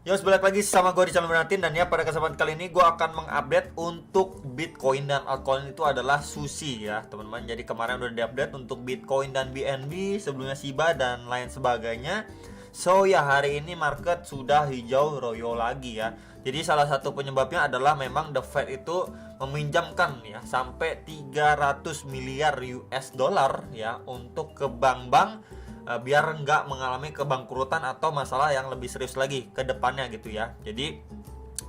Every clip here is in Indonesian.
Yo, balik lagi sama gue di channel Bernatin. Dan ya, pada kesempatan kali ini gue akan mengupdate untuk Bitcoin dan altcoin itu adalah Sushi ya teman-teman. Jadi kemarin udah diupdate untuk Bitcoin dan BNB, sebelumnya Shiba dan lain sebagainya. So ya, hari ini market sudah hijau royo lagi ya. Jadi salah satu penyebabnya adalah memang The Fed itu meminjamkan ya sampai 300 miliar US dollar ya untuk ke bank-bank, biar nggak mengalami kebangkrutan atau masalah yang lebih serius lagi ke depannya gitu ya. Jadi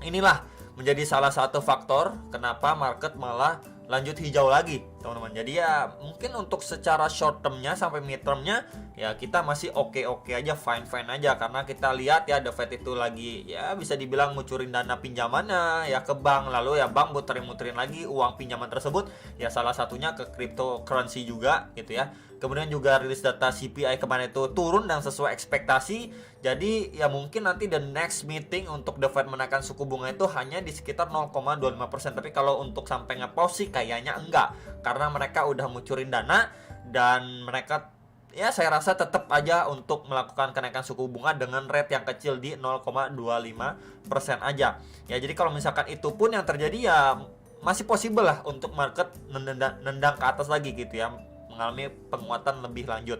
inilah menjadi salah satu faktor kenapa market malah lanjut hijau lagi teman-teman. Jadi ya mungkin untuk secara short termnya sampai mid termnya ya kita masih oke aja, fine aja, karena kita lihat ya The Fed itu lagi ya bisa dibilang ngucurin dana pinjamannya ya ke bank, lalu ya bank muterin lagi uang pinjaman tersebut ya salah satunya ke cryptocurrency juga gitu ya. Kemudian juga rilis data CPI kemarin itu turun dan sesuai ekspektasi. Jadi ya mungkin nanti the next meeting untuk The Fed menaikkan suku bunga itu hanya di sekitar 0,25%. Tapi kalau untuk sampai nge-pause sih kayaknya enggak, karena mereka udah ngucurin dana dan mereka ya saya rasa tetap aja untuk melakukan kenaikan suku bunga dengan rate yang kecil di 0,25% aja. Ya jadi kalau misalkan itu pun yang terjadi ya masih possible lah untuk market nendang ke atas lagi gitu ya, mengalami penguatan lebih lanjut.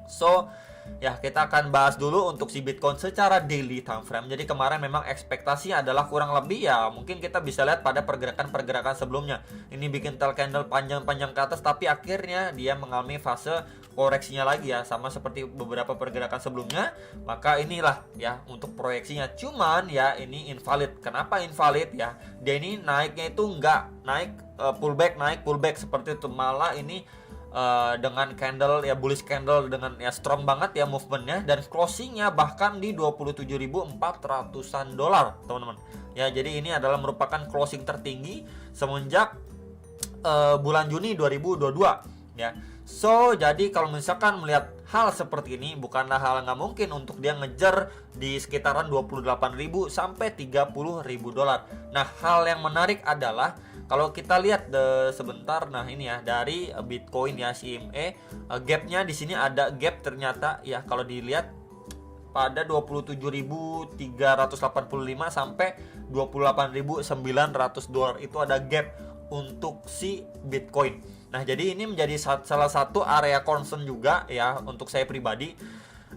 So ya kita akan bahas dulu untuk si Bitcoin secara daily time frame. Jadi kemarin memang ekspektasinya adalah kurang lebih ya mungkin kita bisa lihat pada pergerakan sebelumnya. Ini bikin tail candle panjang ke atas, tapi akhirnya dia mengalami fase koreksinya lagi ya, sama seperti beberapa pergerakan sebelumnya. Maka inilah ya untuk proyeksinya. Cuman ya ini invalid. Kenapa invalid ya? Dia ini naiknya itu nggak naik pullback seperti itu, malah ini dengan candle ya bullish candle dengan ya strong banget ya movementnya, dan closingnya bahkan di 27.400-an dolar teman-teman ya. Jadi ini adalah merupakan closing tertinggi semenjak bulan Juni 2022 ya. So jadi kalau misalkan melihat hal seperti ini bukanlah hal nggak mungkin untuk dia ngejar di sekitaran 28.000 sampai 30.000 dolar. Nah hal yang menarik adalah kalau kita lihat sebentar, nah ini ya dari Bitcoin ya CME, gapnya di sini ada gap ternyata ya kalau dilihat pada 27.385 sampai 28.900 dolar itu ada gap untuk si Bitcoin. Nah jadi ini menjadi salah satu area concern juga ya untuk saya pribadi.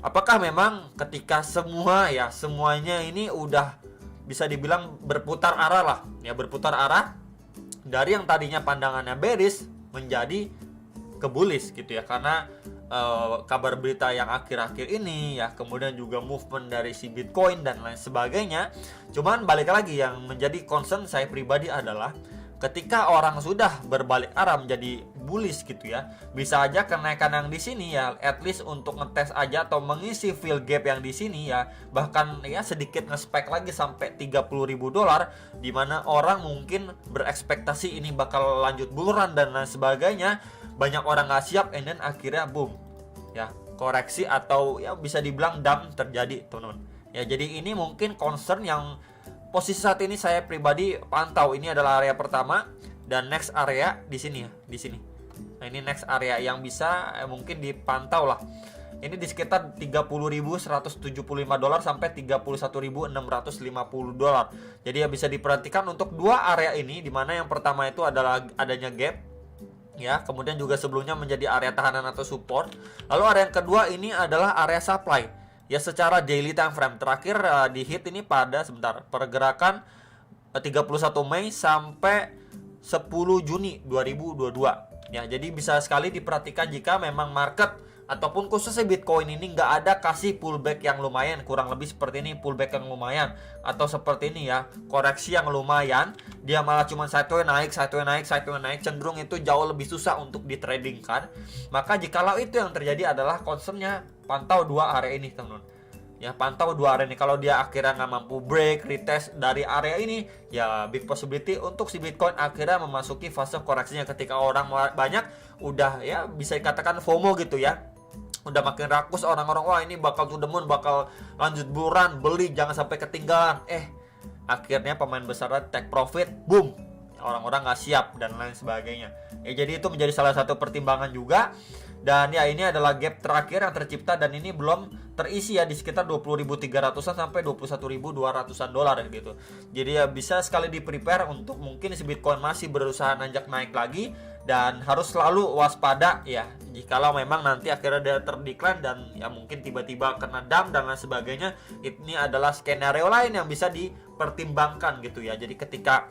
Apakah memang ketika semuanya ini udah bisa dibilang berputar arah dari yang tadinya pandangannya bearish menjadi ke bullish gitu ya, karena kabar berita yang akhir-akhir ini ya, kemudian juga movement dari si Bitcoin dan lain sebagainya. Cuman balik lagi yang menjadi concern saya pribadi adalah ketika orang sudah berbalik arah menjadi bullish gitu ya, bisa aja kenaikan yang di sini ya at least untuk ngetes aja atau mengisi fill gap yang di sini ya, bahkan ya sedikit nge-spike lagi sampai 30.000 dolar, dimana orang mungkin berekspektasi ini bakal lanjut bull run dan lain sebagainya. Banyak orang nggak siap and then akhirnya boom ya, koreksi atau ya bisa dibilang dump terjadi teman-teman ya. Jadi ini mungkin concern yang posisi saat ini saya pribadi pantau. Ini adalah area pertama dan next area di sini ya, di sini. Nah, ini next area yang bisa mungkin dipantau lah. Ini di sekitar 30.175 dolar sampai 31.650 dolar. Jadi ya bisa diperhatikan untuk dua area ini, di mana yang pertama itu adalah adanya gap ya, kemudian juga sebelumnya menjadi area tahanan atau support. Lalu area yang kedua ini adalah area supply. Ya secara daily time frame terakhir di hit ini pada pergerakan 31 Mei sampai 10 Juni 2022 ya. Jadi bisa sekali diperhatikan jika memang market ataupun khususnya Bitcoin ini nggak ada kasih pullback yang lumayan, kurang lebih seperti ini, pullback yang lumayan atau seperti ini ya, koreksi yang lumayan, dia malah cuma sideways naik, cenderung itu jauh lebih susah untuk ditradingkan. Maka jikalau itu yang terjadi adalah concernnya pantau dua area ini teman-teman ya, pantau dua area ini. Kalau dia akhirnya nggak mampu break retest dari area ini ya big possibility untuk si Bitcoin akhirnya memasuki fase koreksinya, ketika orang banyak udah ya bisa dikatakan FOMO gitu ya, udah makin rakus orang-orang, wah ini bakal to the moon, bakal lanjut buran, beli jangan sampai ketinggalan. Akhirnya pemain besar take profit, boom, orang-orang nggak siap dan lain sebagainya ya. Jadi itu menjadi salah satu pertimbangan juga Dan ya ini adalah gap terakhir yang tercipta dan ini belum terisi ya di sekitar 20.300-an sampai 21.200-an dolar gitu. Jadi ya bisa sekali di prepare untuk mungkin si Bitcoin masih berusaha nanjak naik lagi, dan harus selalu waspada ya jikalau memang nanti akhirnya dia terdekline dan ya mungkin tiba-tiba kena dump dan lain sebagainya. Ini adalah skenario lain yang bisa dipertimbangkan gitu ya. Jadi ketika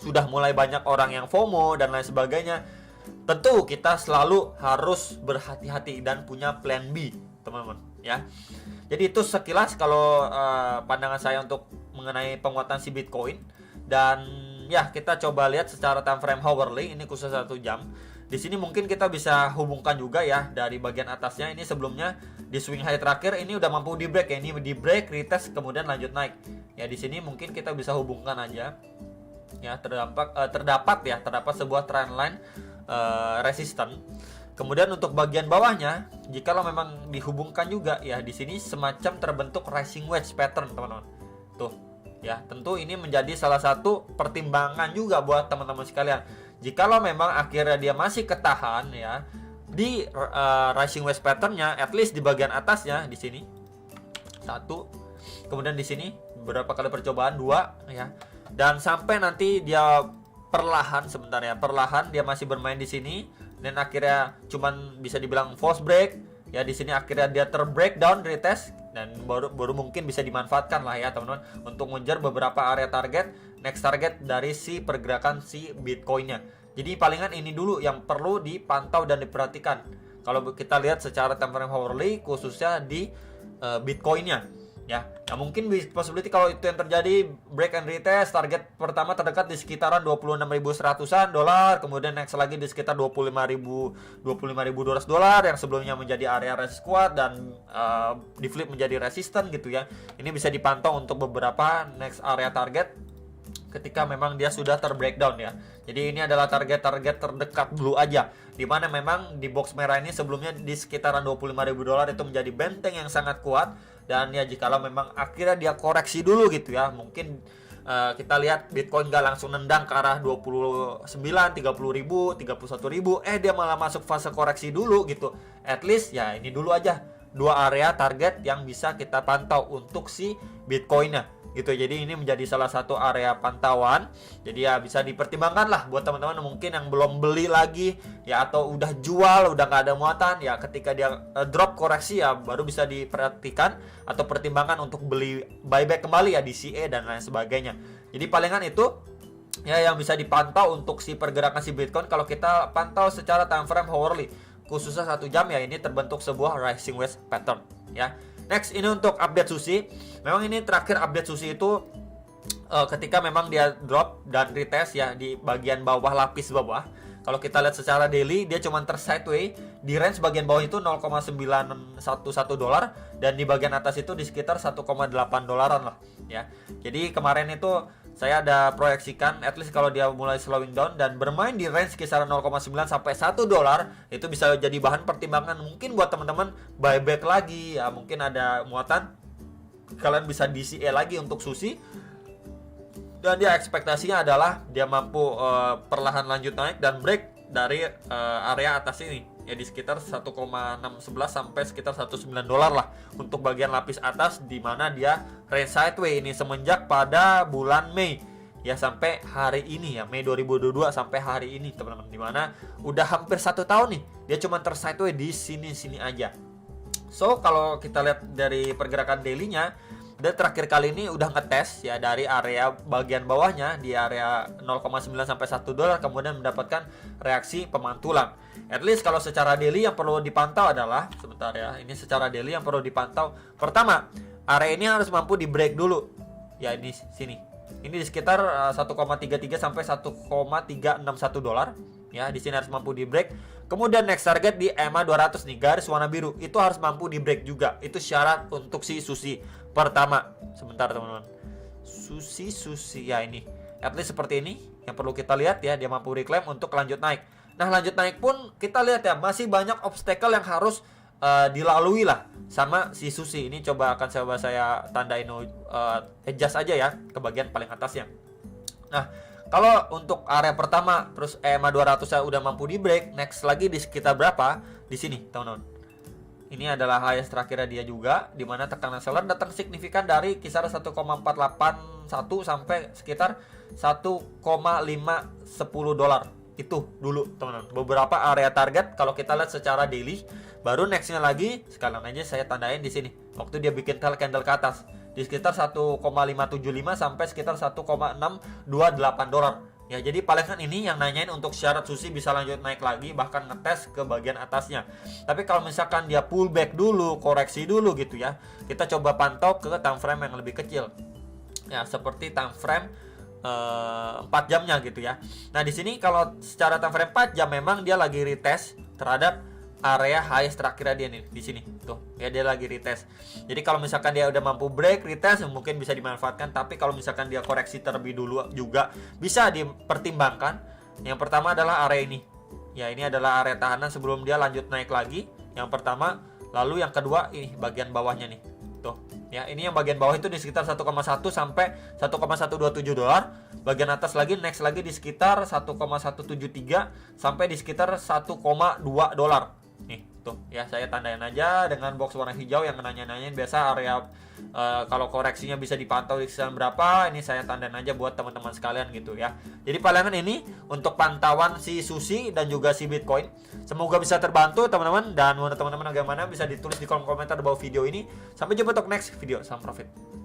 sudah mulai banyak orang yang FOMO dan lain sebagainya, tentu kita selalu harus berhati-hati dan punya plan B, teman-teman ya. Jadi itu sekilas kalau pandangan saya untuk mengenai penguatan si Bitcoin. Dan ya kita coba lihat secara time frame hourly, ini khusus 1 jam. Di sini mungkin kita bisa hubungkan juga ya dari bagian atasnya. Ini sebelumnya di swing high terakhir ini udah mampu di break ya, ini di break, retest, kemudian lanjut naik. Ya di sini mungkin kita bisa hubungkan aja. Ya terdapat sebuah trendline resisten. Kemudian untuk bagian bawahnya, jika lo memang dihubungkan juga ya di sini semacam terbentuk rising wedge pattern, teman-teman. Tuh, ya tentu ini menjadi salah satu pertimbangan juga buat teman-teman sekalian. Jika lo memang akhirnya dia masih ketahan ya di rising wedge patternnya, at least di bagian atasnya di sini 1, kemudian di sini beberapa kali percobaan 2 ya. Dan sampai nanti dia perlahan dia masih bermain di sini dan akhirnya cuman bisa dibilang false break ya. Di sini akhirnya dia terbreakdown, retest, dan baru mungkin bisa dimanfaatkan lah ya teman-teman untuk mengejar beberapa area target, next target dari si pergerakan si Bitcoinnya. Jadi palingan ini dulu yang perlu dipantau dan diperhatikan kalau kita lihat secara time frame hourly khususnya di Bitcoinnya ya. Nah mungkin possibility kalau itu yang terjadi, break and retest, target pertama terdekat di sekitaran 26.100-an dolar, kemudian next lagi di sekitar 25.200 dolar yang sebelumnya menjadi area resist kuat dan di flip menjadi resisten gitu ya. Ini bisa dipantau untuk beberapa next area target ketika memang dia sudah terbreakdown ya. Jadi ini adalah target-target terdekat dulu aja, dimana memang di box merah ini sebelumnya di sekitaran 25.000 dolar itu menjadi benteng yang sangat kuat. Dan ya jikalau memang akhirnya dia koreksi dulu gitu ya, mungkin kita lihat Bitcoin gak langsung nendang ke arah 29, 30.000, 31.000, dia malah masuk fase koreksi dulu gitu. At least ya ini dulu aja 2 area target yang bisa kita pantau untuk si Bitcoinnya gitu. Jadi ini menjadi salah satu area pantauan. Jadi ya bisa dipertimbangkan lah buat teman-teman mungkin yang belum beli lagi ya, atau udah jual, udah nggak ada muatan ya, ketika dia drop koreksi ya baru bisa diperhatikan atau pertimbangkan untuk beli buyback kembali ya di CA dan lain sebagainya. Jadi palingan itu ya yang bisa dipantau untuk si pergerakan si Bitcoin kalau kita pantau secara time frame hourly khususnya 1 jam ya. Ini terbentuk sebuah rising wedge pattern ya. Next ini untuk update Sushi. Memang ini terakhir update Sushi itu ketika memang dia drop dan retest ya di bagian bawah, lapis bawah. Kalau kita lihat secara daily dia cuma tersideways di range bagian bawah itu 0,911 dolar dan di bagian atas itu di sekitar 1,8 dolaran lah ya. Jadi kemarin itu saya ada proyeksikan at least kalau dia mulai slowing down dan bermain di range kisaran 0,9 sampai 1 dolar itu bisa jadi bahan pertimbangan mungkin buat teman-teman buyback lagi ya. Mungkin ada muatan kalian bisa DCA lagi untuk Sushi. Dan dia ekspektasinya adalah dia mampu perlahan lanjut naik dan break dari area atas ini ya di sekitar 1,611 sampai sekitar 19 dolar lah untuk bagian lapis atas, di mana dia range sideways ini semenjak pada bulan Mei ya sampai hari ini ya, Mei 2022 sampai hari ini teman-teman, di mana udah hampir 1 tahun nih dia cuma tersideways di sini-sini aja. So kalau kita lihat dari pergerakan daily-nya, dia terakhir kali ini udah ngetes ya dari area bagian bawahnya di area 0,9 sampai 1 dolar, kemudian mendapatkan reaksi pemantulan. At least kalau secara daily yang perlu dipantau adalah, sebentar ya, ini secara daily yang perlu dipantau. Pertama, area ini harus mampu di break dulu. Ya ini sini. Ini di sekitar 1,33 sampai 1,361 dolar. Ya, di sini harus mampu di break. Kemudian next target di EMA 200 nih, garis warna biru. Itu harus mampu di break juga. Itu syarat untuk si Sushi pertama. Sebentar teman-teman. Sushi ya ini. At least seperti ini yang perlu kita lihat ya, dia mampu reclaim untuk lanjut naik. Nah, lanjut naik pun kita lihat ya, masih banyak obstacle yang harus dilalui lah sama si Sushi. Ini coba akan saya tandain adjust aja ya ke bagian paling atasnya. Nah, kalau untuk area pertama terus EMA 200 saya udah mampu di break, next lagi di sekitar berapa? di sini, teman-teman. Ini adalah highest terakhirnya dia juga, di mana tekanan seller datang signifikan dari kisaran 1,481 sampai sekitar 1,510 dolar. Itu dulu, teman-teman. Beberapa area target kalau kita lihat secara daily. Baru nextnya lagi, sekalian aja saya tandain di sini. Waktu dia bikin tail candle ke atas di sekitar 1,575 sampai sekitar 1,628 dolar. Ya, jadi palingan ini yang nanyain untuk syarat Susi bisa lanjut naik lagi, bahkan ngetes ke bagian atasnya. Tapi kalau misalkan dia pullback dulu, koreksi dulu gitu ya, kita coba pantau ke time frame yang lebih kecil. Ya, seperti time frame 4 jamnya gitu ya. Nah, di sini kalau secara time frame 4 jam memang dia lagi retest terhadap area highest terakhirnya dia nih di sini tuh ya, dia lagi retest. Jadi kalau misalkan dia udah mampu break retest mungkin bisa dimanfaatkan, tapi kalau misalkan dia koreksi terlebih dulu juga bisa dipertimbangkan. Yang pertama adalah area ini ya, ini adalah area tahanan sebelum dia lanjut naik lagi, yang pertama. Lalu yang kedua ini bagian bawahnya nih tuh ya, ini yang bagian bawah itu di sekitar 1,1 sampai 1,127 dolar. Bagian atas lagi next lagi di sekitar 1,173 sampai di sekitar 1,2 dolar. Nih tuh ya, saya tandain aja dengan box warna hijau yang nanya-nanyain biasa area kalau koreksinya bisa dipantau di kisaran berapa. Ini saya tandain aja buat teman-teman sekalian gitu ya. Jadi palingan ini untuk pantauan si Susi dan juga si Bitcoin. Semoga bisa terbantu teman-teman, dan menurut teman-teman bagaimana bisa ditulis di kolom komentar di bawah video ini. Sampai jumpa untuk next video. Salam profit.